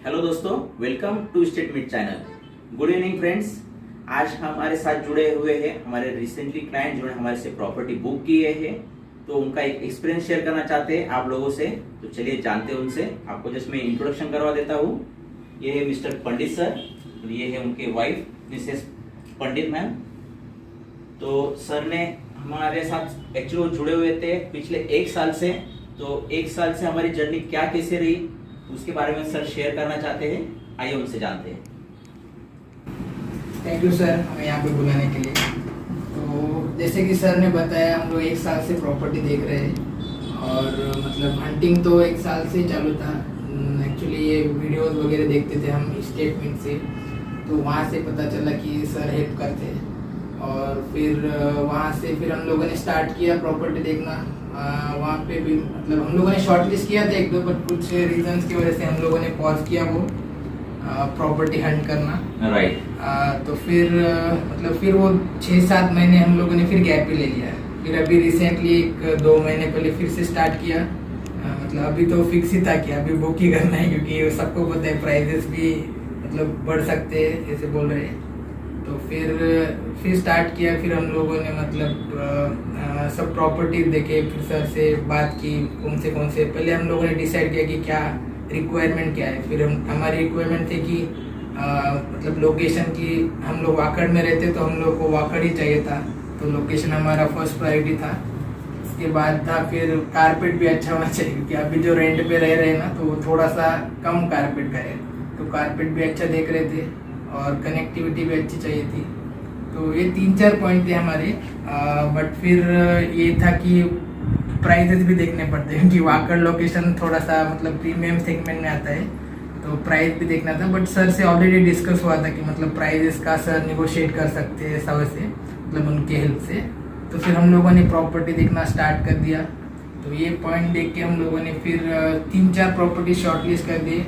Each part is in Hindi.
हेलो दोस्तों, welcome to state meet channel. Good evening friends. आज हमारे साथ जुड़े हुए हैं हमारे रिसेंटली क्लाइंट जिन्होंने हमारे से प्रॉपर्टी बुक किए हैं, तो उनका एक एक्सपीरियंस शेयर करना चाहते हैं आप लोगों से। तो चलिए जानते हैं उनसे। आपको जस्ट मैं इंट्रोडक्शन करवा देता हूँ। ये है मिस्टर पंडित सर और ये है उनके वाइफ मिसेस पंडित मैम। तो सर ने हमारे साथ एक्चुअली जुड़े हुए थे पिछले 1 साल से। तो 1 साल से हमारी जर्नी क्या कैसे रही उसके बारे में सर शेयर करना चाहते हैं। आइए उनसे जानते हैं। थैंक यू सर हमें यहाँ पे बुलाने के लिए। तो जैसे कि सर ने बताया, हम लोग 1 साल से प्रॉपर्टी देख रहे हैं और मतलब हंटिंग तो 1 साल से चालू था। एक्चुअली ये वीडियोस वगैरह देखते थे हम स्टेटमेंट से, तो वहाँ से पता चला कि सर हेल्प करते हैं। और फिर वहाँ से फिर हम लोगों ने स्टार्ट किया प्रॉपर्टी देखना। वहाँ पे भी मतलब हम लोगों ने शॉर्ट लिस्ट किया था 1-2, बट कुछ रीजंस की वजह से हम लोगों ने पॉज किया वो प्रॉपर्टी हंट करना। राइट। तो फिर मतलब फिर वो 6-7 महीने हम लोगों ने फिर गैप ही ले लिया। फिर अभी रिसेंटली 1-2 महीने पहले फिर से स्टार्ट किया। मतलब अभी तो फिक्स ही था कि अभी बुक ही करना है, क्योंकि सबको पता है प्राइजेस भी मतलब बढ़ सकते हैं ऐसे बोल रहे हैं। तो फिर स्टार्ट किया। फिर हम लोगों ने मतलब सब प्रॉपर्टी देखे, फिर सर से बात की कौन से पहले हम लोगों ने डिसाइड किया कि क्या रिक्वायरमेंट क्या है। फिर हमारी रिक्वायरमेंट थी कि मतलब लोकेशन की, हम लोग वाकड़ में रहते तो हम लोग को वाकड़ ही चाहिए था, तो लोकेशन हमारा फर्स्ट प्रायोरिटी था। इसके बाद था फिर कारपेट भी अच्छा होना चाहिए, क्योंकि अभी जो रेंट पे रह रहे हैं ना, तो वो थोड़ा सा कम कारपेट का है, तो कारपेट भी अच्छा देख रहे थे और कनेक्टिविटी भी अच्छी चाहिए थी। तो ये 3-4 पॉइंट थे हमारे। बट फिर ये था कि प्राइजेस भी देखने पड़ते हैं, क्योंकि वाकड़ लोकेशन थोड़ा सा मतलब प्रीमियम सेगमेंट में आता है, तो प्राइस भी देखना था। बट सर से ऑलरेडी डिस्कस हुआ था कि मतलब प्राइजेस का सर निगोशिएट कर सकते हैं सब से, मतलब उनके हेल्प से। तो फिर हम लोगों ने प्रॉपर्टी देखना स्टार्ट कर दिया। तो ये पॉइंट देख के हम लोगों ने फिर 3-4 प्रॉपर्टी शॉर्टलिस्ट कर दिए।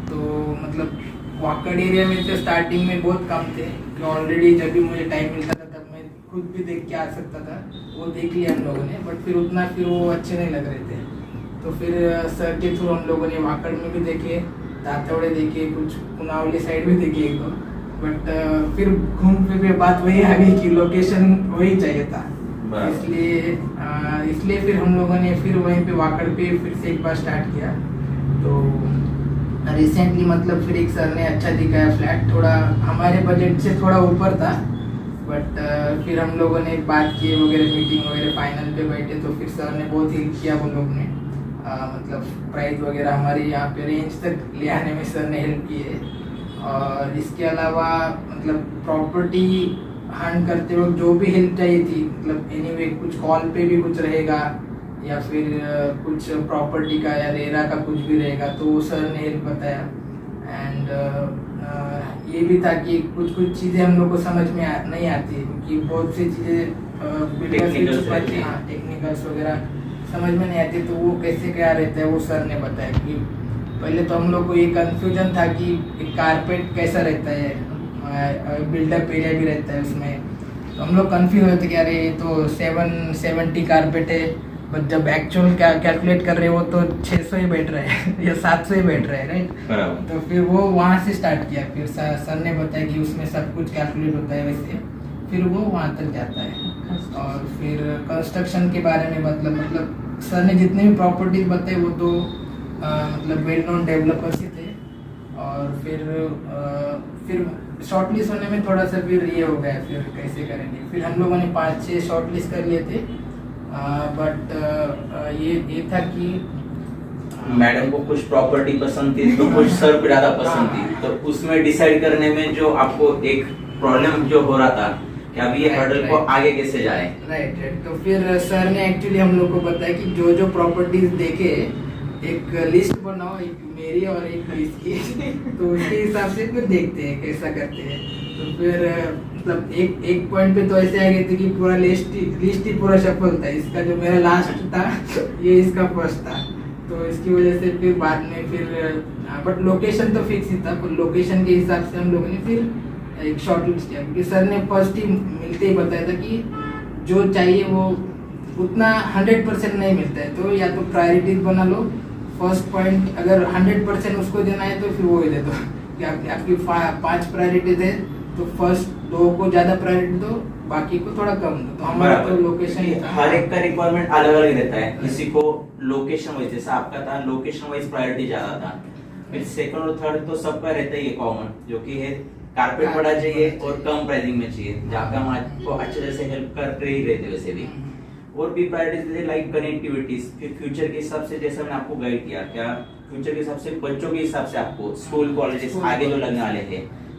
तो मतलब वाकड़ एरिया में तो स्टार्टिंग में बहुत कम थे, तो ऑलरेडी जब भी मुझे टाइम मिलता था तब मैं खुद भी देख के आ सकता था, वो देख लिया हम लोगों ने। बट फिर उतना फिर वो अच्छे नहीं लग रहे थे, तो फिर सर के थ्रू हम लोगों ने वाकड़ में भी देखे, तातौड़े देखे, कुछ पुनावली साइड भी देखी 1-2। बट फिर घूम फिर बात वही आ गई कि लोकेशन वही चाहिए था। इसलिए फिर हम लोगों ने फिर वहीं पे वाकड़ पे फिर से एक बार स्टार्ट किया। तो रिसेंटली मतलब फिर एक सर ने अच्छा दिखाया फ्लैट, थोड़ा हमारे बजट से थोड़ा ऊपर था। बट फिर हम लोगों ने बात की वगैरह, मीटिंग वगैरह फाइनल पे बैठे, तो फिर सर ने बहुत हेल्प किया वो लोग ने। मतलब प्राइस वगैरह हमारी यहाँ पे रेंज तक ले आने में सर ने हेल्प की है। और इसके अलावा मतलब प्रॉपर्टी हंट करते वक्त जो भी हेल्प चाहिए थी, मतलब एनीवे कुछ कॉल पे भी कुछ रहेगा या फिर कुछ प्रॉपर्टी का या रेरा का कुछ भी रहेगा, तो सर ने हेल्प बताया। एंड ये भी था कि कुछ चीज़ें हम लोग को समझ में नहीं आती, क्योंकि बहुत सी चीज़ें टेक्निकल्स वगैरह समझ में नहीं आती, तो वो कैसे क्या रहता है वो सर ने बताया। कि पहले तो हम लोग को ये कंफ्यूजन था कि कारपेट कैसा रहता है, बिल्डअप एरिया भी रहता है उसमें, तो हम लोग कंफ्यूज होते कि अरे ये तो 770 कारपेट है, बट जब एक्चुअल कैलकुलेट कर रहे हो तो 600 ही बैठ रहा है या 700 ही बैठ रहा है, राइट। तो फिर वो वहाँ से स्टार्ट किया। फिर सर ने बताया कि उसमें सब कुछ कैलकुलेट होता है वैसे, फिर वो वहाँ तक जाता है। और फिर कंस्ट्रक्शन के बारे में मतलब सर ने जितने भी प्रॉपर्टीज बताए वो तो मतलब वेल नोन डेवलपर्स ही थे। और फिर शॉर्टलिस्ट होने में थोड़ा सा फिर ये हो गया, फिर कैसे करेंगे। फिर हम लोगों ने 5-6 शॉर्टलिस्ट कर लिए थे। बट ये था कि मैडम को कुछ प्रॉपर्टी पसंद थी तो कुछ सर को ज्यादा पसंद थी, तो उसमें डिसाइड करने में जो आपको एक प्रॉब्लम जो हो रहा था कि अभी ये हर्डल को आगे कैसे जाए। राइट। तो फिर सर ने एक्चुअली हम लोग को बताया कि जो प्रॉपर्टीज देखे एक लिस्ट बनाओ, एक मेरी और एक इसकी तो उसके हिसाब से फिर देखते हैं कैसा करते हैं। तो फिर मतलब एक पॉइंट पे तो ऐसे आ गए थे कि पूरा लिस्ट ही पूरा सफल था। इसका जो मेरा लास्ट था ये इसका फर्स्ट था, तो इसकी वजह से फिर बाद में फिर बट लोकेशन तो फिक्स ही था, पर लोकेशन के हिसाब से हम लोगों ने फिर एक शॉर्ट लिस्ट किया, क्योंकि सर ने फर्स्ट ही मिलते ही बताया था कि जो चाहिए वो उतना 100% नहीं मिलता है, तो या तो प्रायोरिटीज बना लो, फर्स्ट पॉइंट अगर 100% उसको देना है तो फिर वो ही दे दो कि आपकी 5 प्रायोरिटीज है तो फर्स्ट 2 को ज्यादा प्रायोरिटी दो, बाकी को थोड़ा कम दो। तो हमारा तो लोकेशन हर एक का रिक्वायरमेंट अलग अलग रहता है। किसी को लोकेशन वाइज, जैसा आपका था लोकेशन वाइज प्रायोरिटी ज्यादा था, फिर सेकंड और थर्ड तो सबका रहता ही है कॉमन, जो कि है कारपेट बड़ा चाहिए और कम प्राइसिंग में चाहिए, जहाँ पे हम आपको अच्छे तरह से हेल्प करते ही रहते वैसे भी। और भी प्रायोरिटीज लाइक कनेक्टिविटीज, फिर फ्यूचर के हिसाब से जैसा मैंने आपको गाइड किया, क्या फ्यूचर के हिसाब से बच्चों के हिसाब से आपको स्कूल कॉलेजेस आगे जो लगने वाले थे,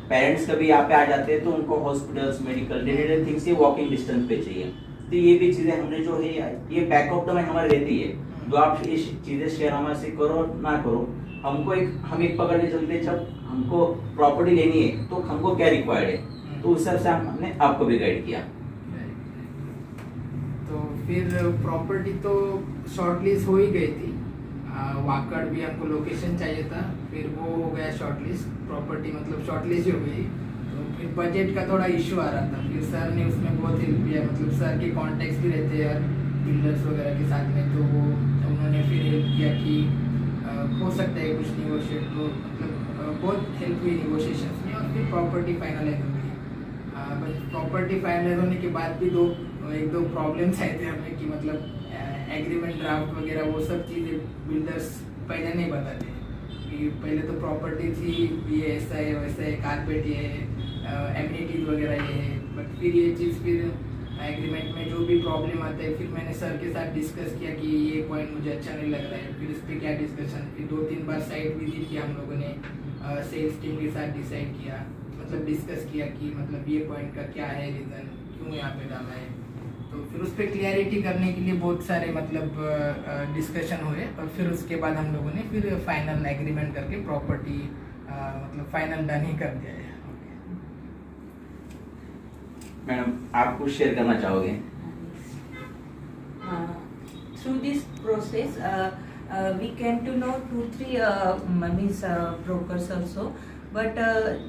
पेरेंट्स कभी यहाँ पे आ जाते हैं तो उनको हॉस्पिटल्स मेडिकल रिलेटेड थिंग्स ही वॉकिंग डिस्टेंस पे चाहिए। तो ये भी चीजें हमने जो है ये बैकअप डोमेन हमारी रहती है, जो आप ये चीजें शेयर हमारे से करो ना करो, हम एक पकड़ के चलते, जब हमको प्रॉपर्टी लेनी है तो हमको क्या रिक्वायर्ड है, तो उस हिसाब से हमने आपको भी गाइड किया। तो फिर प्रॉपर्टी तो शॉर्टलिस्ट हो ही गई थी, वाकड़ भी हमको लोकेशन चाहिए था, फिर वो हो गया शॉर्टलिस्ट, प्रॉपर्टी मतलब शॉर्टलिस्ट हो गई। तो फिर बजट का थोड़ा इशू आ रहा था, फिर सर ने उसमें बहुत हेल्प किया, मतलब सर के कॉन्टेक्ट भी रहते हैं बिल्डर्स वगैरह के साथ में, तो वो उन्होंने फिर हेल्प किया कि हो सकता है कुछ निगोशिएट, तो मतलब बहुत हेल्प हुई निगोशिएशन में, और फिर प्रॉपर्टी फाइनलाइज हो गई। बट प्रॉपर्टी फाइनलाइज होने के बाद भी एक दो प्रॉब्लम्स आए थे हमें कि मतलब एग्रीमेंट ड्राफ्ट वगैरह वो सब चीज़ें बिल्डर्स पहले नहीं बताते कि पहले तो प्रॉपर्टी थी ये ऐसा है वैसा है, कारपेट ये है, एमिनिटीज वगैरह ये है, बट फिर ये चीज़ फिर एग्रीमेंट में जो भी प्रॉब्लम आता है, फिर मैंने सर के साथ डिस्कस किया कि ये पॉइंट मुझे अच्छा नहीं लग रहा है, फिर इस पर क्या डिस्कशन, फिर 2-3 बार साइट विजिट किया हम लोगों ने, सेल्स टीम के साथ डिसाइड किया, मतलब डिस्कस किया कि मतलब ये पॉइंट का क्या है रीज़न, क्यों यहाँ पे डाला है। तो फिर उस पर क्लियरिटी करने के लिए बहुत सारे मतलब डिस्कशन हुए, और फिर उसके बाद हम लोगों ने फिर फाइनल एग्रीमेंट करके प्रॉपर्टी मतलब फाइनल डन ही कर दिया है। मैडम आप कुछ शेयर करना चाहोगे? Through this process, we came to know 2-3 brokers also, but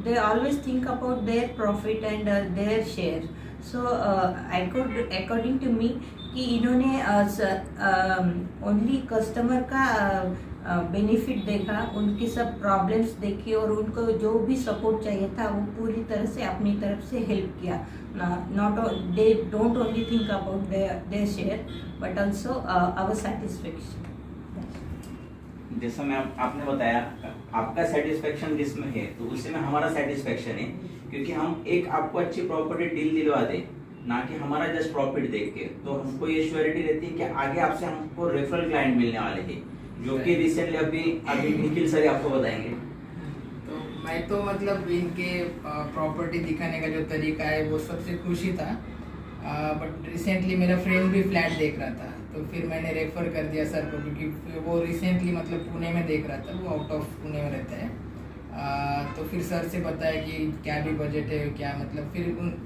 they always think about their profit and their share. So according to me कि इन्होंने ओनली कस्टमर का बेनिफिट देखा, उनकी सब प्रॉब्लम्स देखी और उनको जो भी सपोर्ट चाहिए था वो पूरी तरह से अपनी तरफ से हेल्प किया। Not they don't only think about their share but also our satisfaction. जैसा मैम आपने बताया आपका सेटिस्फेक्शन जिसमें है, तो उससे में हमारा सेटिस्फेक्शन है, क्योंकि हम एक आपको अच्छी प्रॉपर्टी डील दिलवा दे, ना कि हमारा जस्ट प्रॉफिट देख के, तो हमको ये श्योरिटी रहती है कि आगे आपसे हमको रेफरल क्लाइंट मिलने वाले हैं, जो कि रिसेंटली अभी निखिल सर आपको बताएंगे। तो मैं तो मतलब इनके प्रॉपर्टी दिखाने का जो तरीका है वो सबसे खुश ही था, बट रिसेंटली मेरा फ्रेंड भी फ्लैट देख रहा था, तो फिर मैंने रेफर कर दिया सर को, क्योंकि वो रिसेंटली मतलब पुणे में देख रहा था, वो आउट ऑफ पुणे में रहता है। तो फिर सर से बताया कि क्या भी बजट है क्या, मतलब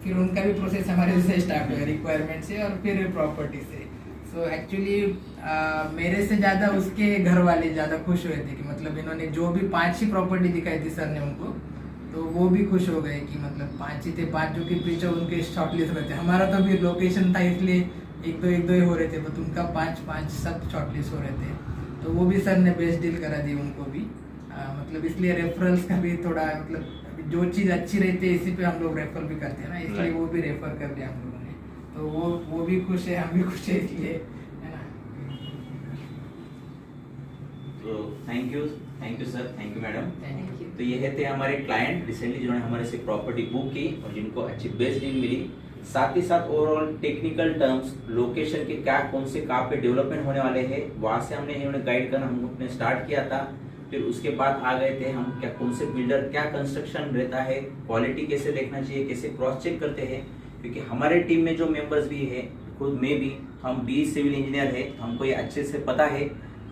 फिर उनका भी प्रोसेस हमारे से स्टार्ट हुआ, रिक्वायरमेंट से और फिर प्रॉपर्टी से। सो एक्चुअली मेरे से ज़्यादा उसके घर वाले ज़्यादा खुश हुए थे कि मतलब इन्होंने जो भी 5 ही प्रॉपर्टी दिखाई थी सर ने उनको, तो वो भी खुश हो गए कि मतलब 5 ही थे, 5 जो कि पीछे उनके शॉर्टलिस्ट में थे। हमारा तो भी लोकेशन था इसलिए एक दो ही हो रहे थे, बट उनका 5 सब शॉर्टलिस्ट हो रहे थे, तो वो भी सर ने बेस्ट डील करा दी उनको भी। मतलब इसलिए रेफरल्स का भी थोड़ा मतलब जो चीज़ अच्छी रहती है इसी पे हम लोग रेफर भी करते हैं ना, इसलिए वो भी रेफर कर दिया हम लोगों ने, तो वो भी खुश है, हम भी खुश है, इसलिए है ना। तो thank you sir, thank you madam. Thank you. तो ये थे हमारे क्लाइंट रिसेंटली जिन्होंने हमारे से प्रॉपर्टी बुक की और जिनको अच्छी बेस्ट डील मिली, साथ ही साथ ओवरऑल टेक्निकल टर्म्स, लोकेशन के क्या कौन से कहाँ पे डेवलपमेंट होने वाले हैं, वहाँ से हमने इन्होंने गाइड करना हमने स्टार्ट किया था। फिर उसके बाद आ गए थे हम क्या कौन से बिल्डर क्या कंस्ट्रक्शन रहता है, क्वालिटी कैसे देखना चाहिए, कैसे क्रॉस चेक करते हैं, क्योंकि हमारे टीम में जो मेंबर्स भी है, खुद में भी हम बी सिविल इंजीनियर है, हमको ये अच्छे से पता है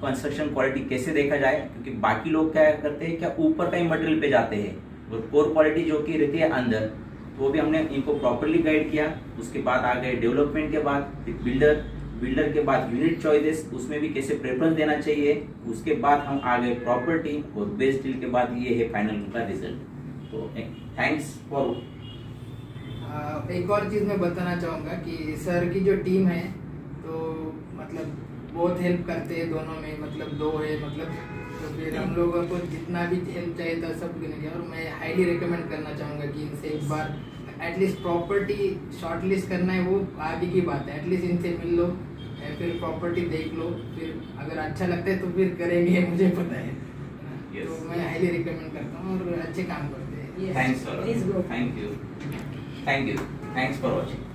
कंस्ट्रक्शन क्वालिटी कैसे देखा जाए, क्योंकि बाकी लोग क्या करते हैं, क्या ऊपर का ही मटेरियल पे जाते हैं और कोर क्वालिटी जो कि रहती है अंदर, वो भी हमने इनको प्रॉपरली गाइड किया। उसके बाद आ गए डेवलपमेंट के बाद बिल्डर के बाद यूनिट चॉइसेस, उसमें भी कैसे प्रेफरेंस देना चाहिए, उसके बाद हम आ गए प्रॉपर्टी और बेस्ट डील के बाद ये है फाइनल उनका रिजल्ट। तो थैंक्स फॉर। एक और चीज़ मैं बताना चाहूँगा कि सर की जो टीम है, तो मतलब बहुत हेल्प करते हैं दोनों में, मतलब दो है मतलब, तो फिर हम लोगों को जितना भी हेल्प चाहिए था सब देने दिया। और मैं हाईली रिकमेंड करना चाहूँगा कि इनसे एक बार एटलीस्ट प्रॉपर्टी शॉर्टलिस्ट करना है वो आगे की बात है, एटलीस्ट इनसे मिल लो, फिर प्रॉपर्टी देख लो, फिर अगर अच्छा लगता है तो फिर करेंगे, मुझे पता है। Yes. तो मैं हाईली रिकमेंड करता हूँ और अच्छे काम करते हैं। Yes. Thanks a lot. Please go. Thank you. Thank you. Thanks for watching.